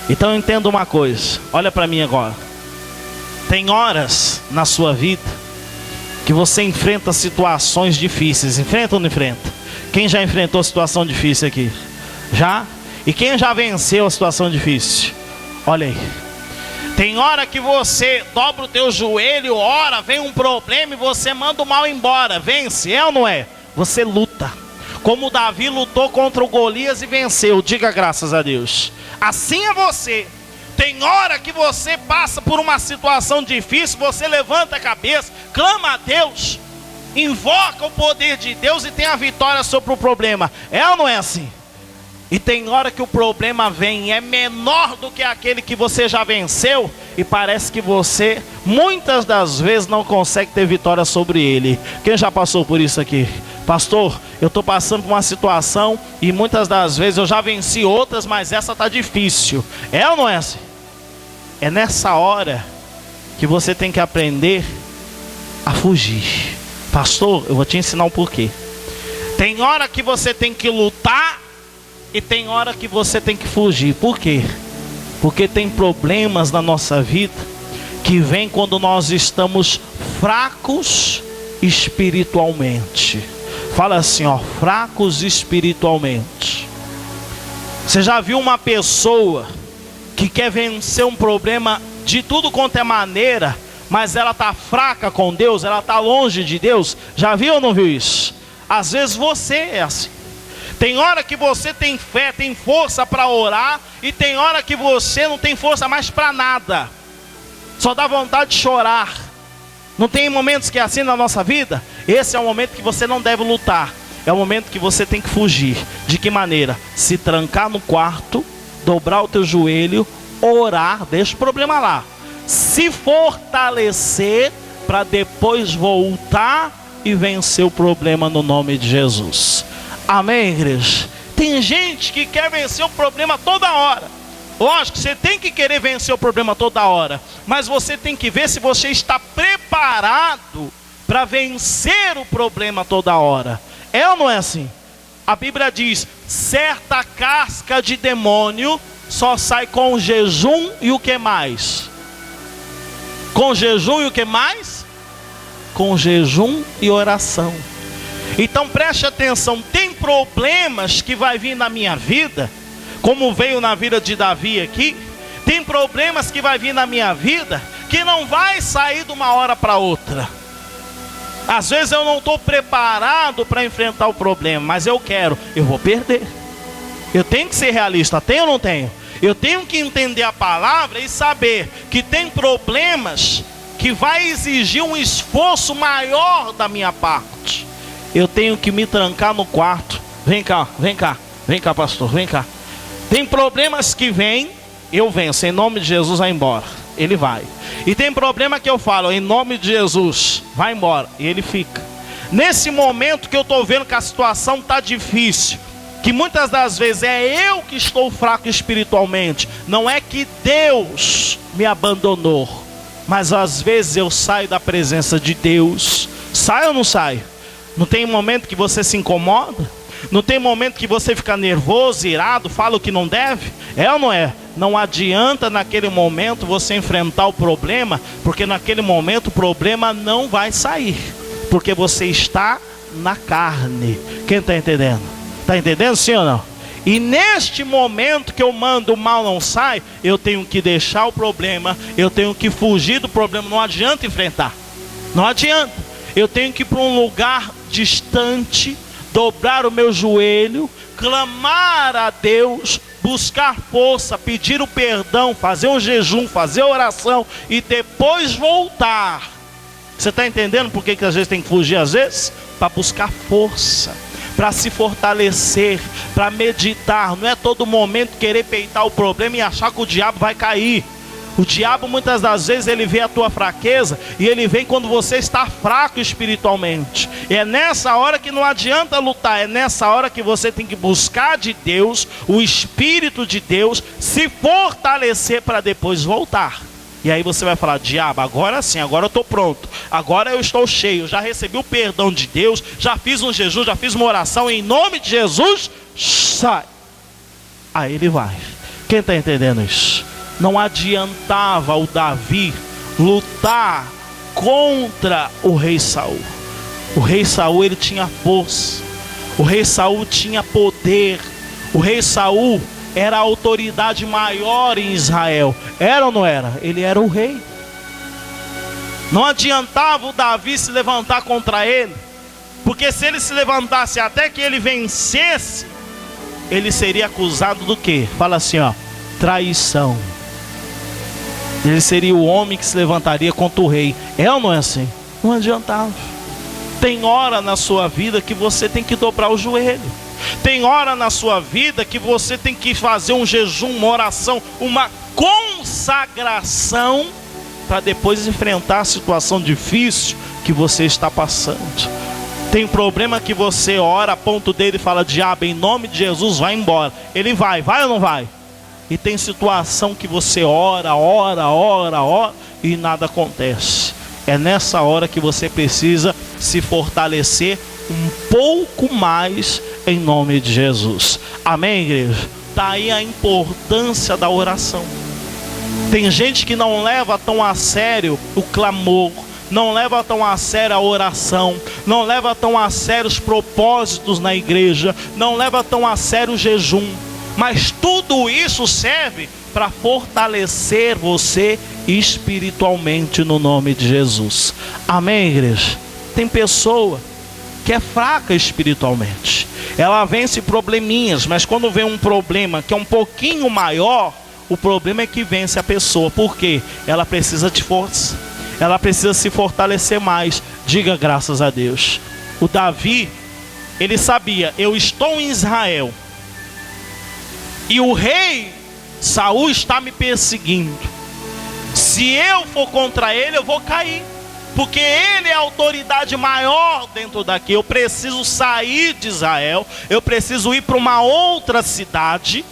Então entenda uma coisa, olha para mim agora. Tem horas na sua vida que você enfrenta situações difíceis. Enfrenta ou não enfrenta? Quem já enfrentou situação difícil aqui? Já? E quem já venceu a situação difícil? Olha aí. Tem hora que você dobra o teu joelho, ora, vem um problema e você manda o mal embora. Vence, é ou não é? Você luta. Como Davi lutou contra o Golias e venceu. Diga graças a Deus. Assim é você. Tem hora que você passa por uma situação difícil, você levanta a cabeça, clama a Deus, invoca o poder de Deus e tem a vitória sobre o problema. É ou não é assim? E tem hora que o problema vem, é menor do que aquele que você já venceu, e parece que você, muitas das vezes, não consegue ter vitória sobre ele. Quem já passou por isso aqui? Pastor, eu estou passando por uma situação e muitas das vezes eu já venci outras, mas essa está difícil. É ou não é assim? É nessa hora que você tem que aprender a fugir. Pastor, eu vou te ensinar o porquê. Tem hora que você tem que lutar e tem hora que você tem que fugir. Por quê? Porque tem problemas na nossa vida que vem quando nós estamos fracos espiritualmente. Fala assim, ó, fracos espiritualmente. Você já viu uma pessoa que quer vencer um problema de tudo quanto é maneira, mas ela está fraca com Deus, ela está longe de Deus? Já viu ou não viu isso? Às vezes você é assim. Tem hora que você tem fé, tem força para orar, e tem hora que você não tem força mais para nada. Só dá vontade de chorar. Não tem momentos que é assim na nossa vida? Esse é o momento que você não deve lutar. É o momento que você tem que fugir. De que maneira? Se trancar no quarto, dobrar o teu joelho, orar, deixa o problema lá, se fortalecer para depois voltar e vencer o problema no nome de Jesus. Amém, igreja? Tem gente que quer vencer o problema toda hora. Lógico, você tem que querer vencer o problema toda hora, mas você tem que ver se você está preparado para vencer o problema toda hora. É ou não é assim? A Bíblia diz, certa casca de demônio só sai com jejum e o que mais? Com jejum e o que mais? Com jejum e oração. Então preste atenção, tem problemas que vai vir na minha vida, como veio na vida de Davi aqui. Tem problemas que vai vir na minha vida que não vai sair de uma hora para outra. Às vezes eu não estou preparado para enfrentar o problema, mas eu vou perder. Eu tenho que ser realista, tenho ou não tenho? Eu tenho que entender a palavra e saber que tem problemas que vai exigir um esforço maior da minha parte. Eu tenho que me trancar no quarto. Vem cá, pastor, vem cá. Tem problemas que vêm, eu venço, em nome de Jesus, vai embora. Ele vai. E tem problema que eu falo, em nome de Jesus, vai embora, e ele fica. Nesse momento que eu estou vendo que a situação está difícil, que muitas das vezes é eu que estou fraco espiritualmente, não é que Deus me abandonou, mas às vezes eu saio da presença de Deus. Sai ou não sai? Não tem momento que você se incomoda? Não tem momento que você fica nervoso, irado, fala o que não deve? É ou não é? Não adianta naquele momento você enfrentar o problema, porque naquele momento o problema não vai sair, porque você está na carne. Quem está entendendo? Está entendendo, sim ou não? E neste momento que eu mando o mal não sai, eu tenho que deixar o problema, eu tenho que fugir do problema. Não adianta enfrentar, não adianta. Eu tenho que ir para um lugar distante, dobrar o meu joelho, clamar a Deus, buscar força, pedir o perdão, fazer um jejum, fazer oração e depois voltar. Você está entendendo por que às vezes tem que fugir às vezes? Para buscar força, para se fortalecer, para meditar. Não é todo momento querer peitar o problema e achar que o diabo vai cair. O diabo muitas das vezes ele vê a tua fraqueza e ele vem quando você está fraco espiritualmente. E é nessa hora que não adianta lutar, é nessa hora que você tem que buscar de Deus, o Espírito de Deus, se fortalecer para depois voltar. E aí você vai falar, diabo, agora sim, agora eu estou pronto, agora eu estou cheio, já recebi o perdão de Deus, já fiz um jejum, já fiz uma oração, em nome de Jesus, sai. Aí ele vai. Quem está entendendo isso? Não adiantava o Davi lutar contra o rei Saul. O rei Saul, ele tinha força. O rei Saul tinha poder. O rei Saul era a autoridade maior em Israel. Era ou não era? Ele era o rei. Não adiantava o Davi se levantar contra ele, porque se ele se levantasse até que ele vencesse, ele seria acusado do quê? Fala assim, ó, traição. Ele seria o homem que se levantaria contra o rei. É ou não é assim? Não adiantava. Tem hora na sua vida que você tem que dobrar o joelho. Tem hora na sua vida que você tem que fazer um jejum, uma oração, uma consagração, para depois enfrentar a situação difícil que você está passando. Tem problema que você ora a ponto dele e fala, diabo, em nome de Jesus, vai embora. Ele vai ou não vai? E tem situação que você ora e nada acontece. É nessa hora que você precisa se fortalecer um pouco mais em nome de Jesus. Amém, igreja? Daí a importância da oração. Tem gente que não leva tão a sério o clamor, não leva tão a sério a oração, não leva tão a sério os propósitos na igreja, não leva tão a sério o jejum. Mas tudo isso serve para fortalecer você espiritualmente no nome de Jesus. Amém, igreja? Tem pessoa que é fraca espiritualmente. Ela vence probleminhas, mas quando vem um problema que é um pouquinho maior, o problema é que vence a pessoa. Por quê? Ela precisa de força. Ela precisa se fortalecer mais. Diga graças a Deus. O Davi, ele sabia, eu estou em Israel e o rei Saul está me perseguindo. Se eu for contra ele, eu vou cair, porque ele é a autoridade maior dentro daqui. Eu preciso sair de Israel, eu preciso ir para uma outra cidade,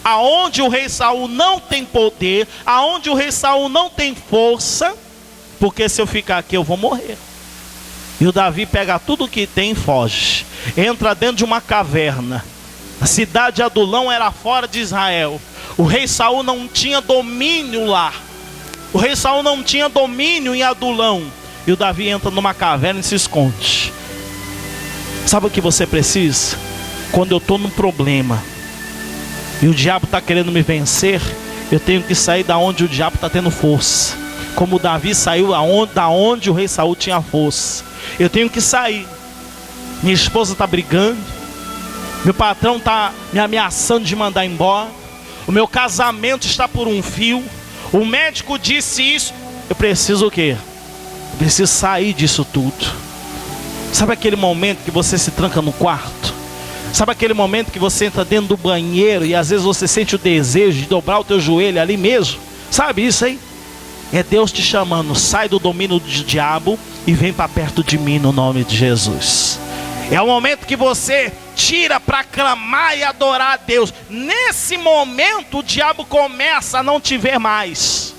aonde o rei Saul não tem poder, aonde o rei Saul não tem força, porque se eu ficar aqui eu vou morrer. E o Davi pega tudo que tem e foge, entra dentro de uma caverna. A cidade de Adulão era fora de Israel. O rei Saul não tinha domínio lá. O rei Saul não tinha domínio em Adulão. E o Davi entra numa caverna e se esconde. Sabe o que você precisa? Quando eu estou num problema e o diabo está querendo me vencer, eu tenho que sair da onde o diabo está tendo força. Como o Davi saiu da onde o rei Saul tinha força. Eu tenho que sair. Minha esposa está brigando, meu patrão está me ameaçando de mandar embora, o meu casamento está por um fio, o médico disse isso. Eu preciso o quê? Eu preciso sair disso tudo. Sabe aquele momento que você se tranca no quarto? Sabe aquele momento que você entra dentro do banheiro e às vezes você sente o desejo de dobrar o teu joelho ali mesmo? Sabe isso aí? É Deus te chamando, sai do domínio do diabo e vem para perto de mim no nome de Jesus. É o momento que você tira para clamar e adorar a Deus. Nesse momento o diabo começa a não te ver mais.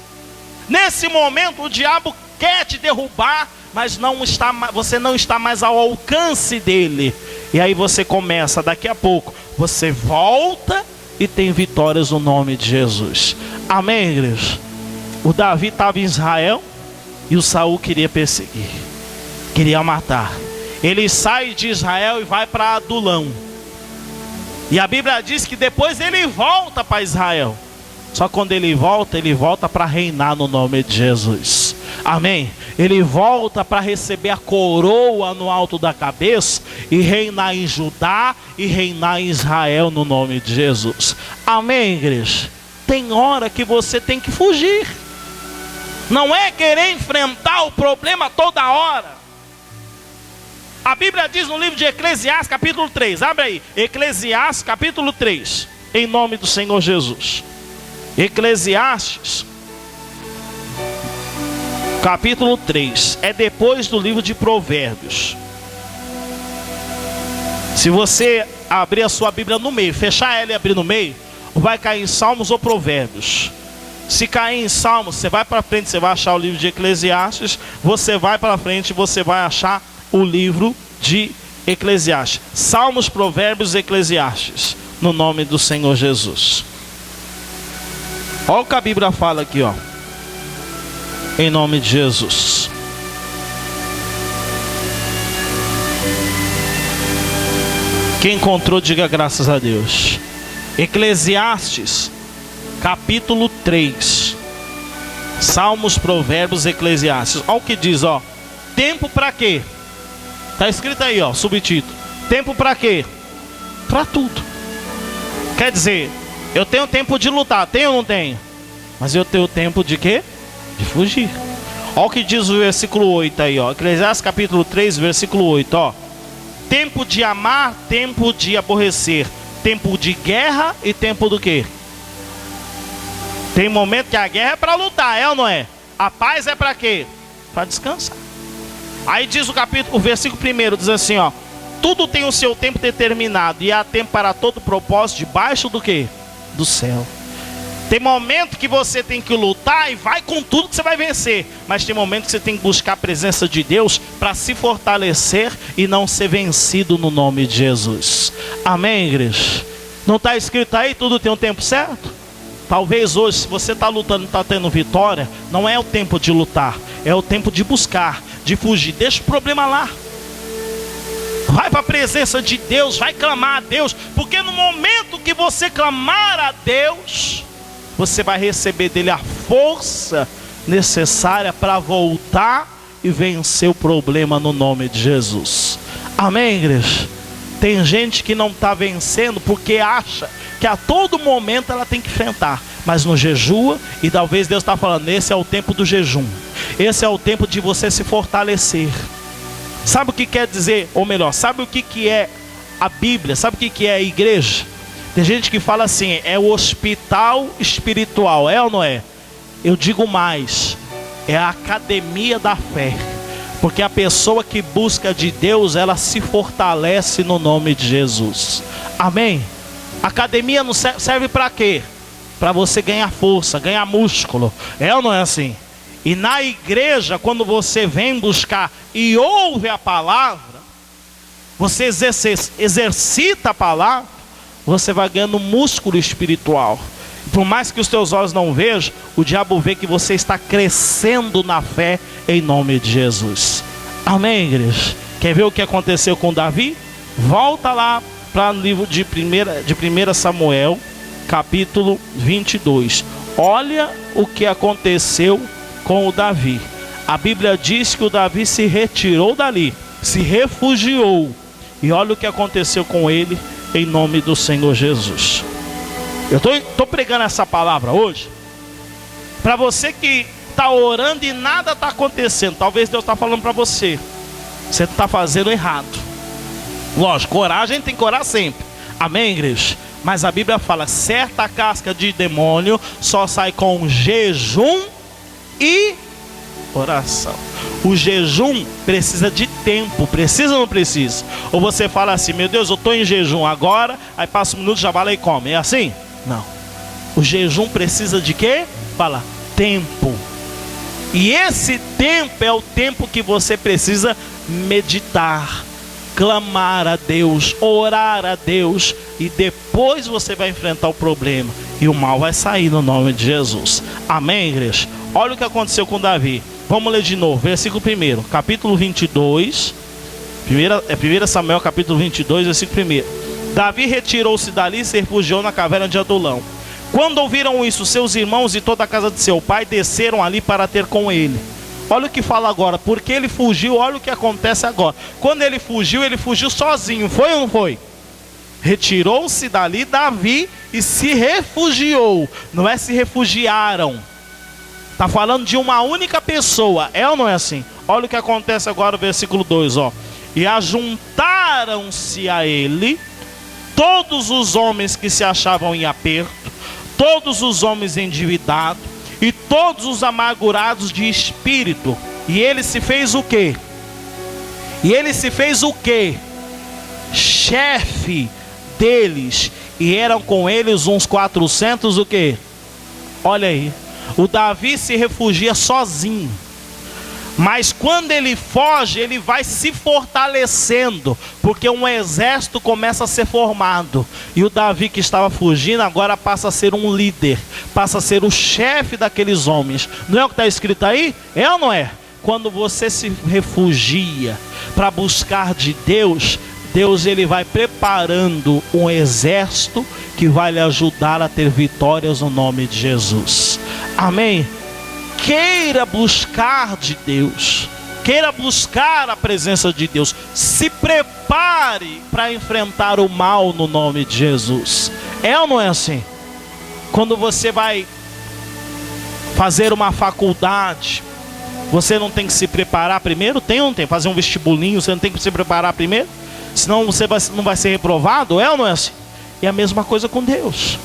Nesse momento o diabo quer te derrubar, mas você não está mais ao alcance dele. E aí você começa, daqui a pouco, você volta e tem vitórias no nome de Jesus. Amém, igreja? O Davi estava em Israel e o Saul queria perseguir, queria matar. Ele sai de Israel e vai para Adulão. E a Bíblia diz que depois ele volta para Israel. Só que quando ele volta para reinar no nome de Jesus. Amém? Ele volta para receber a coroa no alto da cabeça e reinar em Judá e reinar em Israel no nome de Jesus. Amém, igreja? Tem hora que você tem que fugir. Não é querer enfrentar o problema toda hora. A Bíblia diz no livro de Eclesiastes capítulo 3, abre aí, Eclesiastes capítulo 3, em nome do Senhor Jesus. Eclesiastes capítulo 3, é depois do livro de Provérbios. Se você abrir a sua Bíblia no meio, fechar ela e abrir no meio, vai cair em Salmos ou Provérbios. Se cair em Salmos, você vai para frente, você vai achar o livro de Eclesiastes. Você vai para frente, você vai achar o livro de Eclesiastes. Salmos, Provérbios, Eclesiastes, no nome do Senhor Jesus. Olha o que a Bíblia fala aqui, ó. Em nome de Jesus. Quem encontrou, diga graças a Deus. Eclesiastes, capítulo 3. Salmos, Provérbios, Eclesiastes. Olha o que diz, ó. Tempo para quê? Tá escrito aí, ó, subtítulo. Tempo para quê? Para tudo. Quer dizer, eu tenho tempo de lutar, tenho ou não tenho? Mas eu tenho tempo de quê? De fugir. Olha o que diz o versículo 8 aí, ó. Eclesiastes capítulo 3, versículo 8, ó. Tempo de amar, tempo de aborrecer. Tempo de guerra e tempo do quê? Tem momento que a guerra é para lutar, é ou não é? A paz é para quê? Para descansar. Aí diz o versículo 1, diz assim, ó. Tudo tem o seu tempo determinado e há tempo para todo propósito debaixo do quê? Do céu. Tem momento que você tem que lutar e vai com tudo que você vai vencer. Mas tem momento que você tem que buscar a presença de Deus para se fortalecer e não ser vencido no nome de Jesus. Amém, igreja? Não está escrito aí, tudo tem um tempo certo? Talvez hoje, se você está lutando e está tendo vitória, não é o tempo de lutar, é o tempo de buscar, de fugir. Deixa o problema lá. Vai para a presença de Deus, vai clamar a Deus, porque no momento que você clamar a Deus, você vai receber dele a força necessária para voltar e vencer o problema no nome de Jesus. Amém, igreja? Tem gente que não está vencendo porque acha que a todo momento ela tem que enfrentar, mas não jejua. E talvez Deus está falando, esse é o tempo do jejum, esse é o tempo de você se fortalecer. Sabe o que quer dizer, ou melhor, sabe o que é a Bíblia? Sabe o que é a igreja? Tem gente que fala assim, é o hospital espiritual, é ou não é? Eu digo mais, é a academia da fé. Porque a pessoa que busca de Deus, ela se fortalece no nome de Jesus. Amém? Academia não serve para quê? Para você ganhar força, ganhar músculo. É ou não é assim? E na igreja, quando você vem buscar e ouve a palavra, você exercita a palavra, você vai ganhando músculo espiritual. Por mais que os teus olhos não vejam, o diabo vê que você está crescendo na fé em nome de Jesus. Amém, igreja? Quer ver o que aconteceu com Davi? Volta lá para o livro de 1 Samuel, capítulo 22. Olha o que aconteceu com o Davi. A Bíblia diz que o Davi se retirou dali, se refugiou. E olha o que aconteceu com ele em nome do Senhor Jesus. Eu estou pregando essa palavra hoje para você que está orando e nada está acontecendo. Talvez Deus está falando para você, você está fazendo errado. Lógico, coragem tem que orar sempre. Amém, igreja? Mas a Bíblia fala, certa casca de demônio só sai com jejum e oração. O jejum precisa de tempo, precisa ou não precisa? Ou você fala assim, meu Deus, eu estou em jejum agora, aí passa um minuto, já vai lá e come. É assim? Não. O jejum precisa de quê? Fala, tempo. E esse tempo é o tempo que você precisa meditar, clamar a Deus, orar a Deus, e depois você vai enfrentar o problema e o mal vai sair no nome de Jesus. Amém, igreja? Olha o que aconteceu com Davi. Vamos ler de novo, versículo 1, capítulo 22, 1 Samuel capítulo 22, versículo 1. Davi retirou-se dali e se refugiou na caverna de Adulão. Quando ouviram isso, seus irmãos e toda a casa de seu pai desceram ali para ter com ele. Olha o que fala agora, porque ele fugiu, olha o que acontece agora. Quando ele fugiu sozinho, foi ou não foi? Retirou-se dali Davi e se refugiou, não é se refugiaram. Está falando de uma única pessoa, é ou não é assim? Olha o que acontece agora no versículo 2, ó. E ajuntaram-se a ele todos os homens que se achavam em aperto, todos os homens endividados e todos os amargurados de espírito. E ele se fez o quê? Chefe deles. E eram com eles uns 400 o quê? Olha aí. O Davi se refugia sozinho. Mas quando ele foge, ele vai se fortalecendo, porque um exército começa a ser formado. E o Davi que estava fugindo agora passa a ser um líder, passa a ser o chefe daqueles homens. Não é o que está escrito aí? É ou não é? Quando você se refugia para buscar de Deus, Deus ele vai preparando um exército que vai lhe ajudar a ter vitórias no nome de Jesus. Amém? Queira buscar de Deus, queira buscar a presença de Deus, se prepare para enfrentar o mal no nome de Jesus. É ou não é assim? Quando você vai fazer uma faculdade, você não tem que se preparar primeiro? Tem ou não tem? Fazer um vestibulinho, você não tem que se preparar primeiro? Senão você não vai ser reprovado? É ou não é assim? E a mesma coisa com Deus.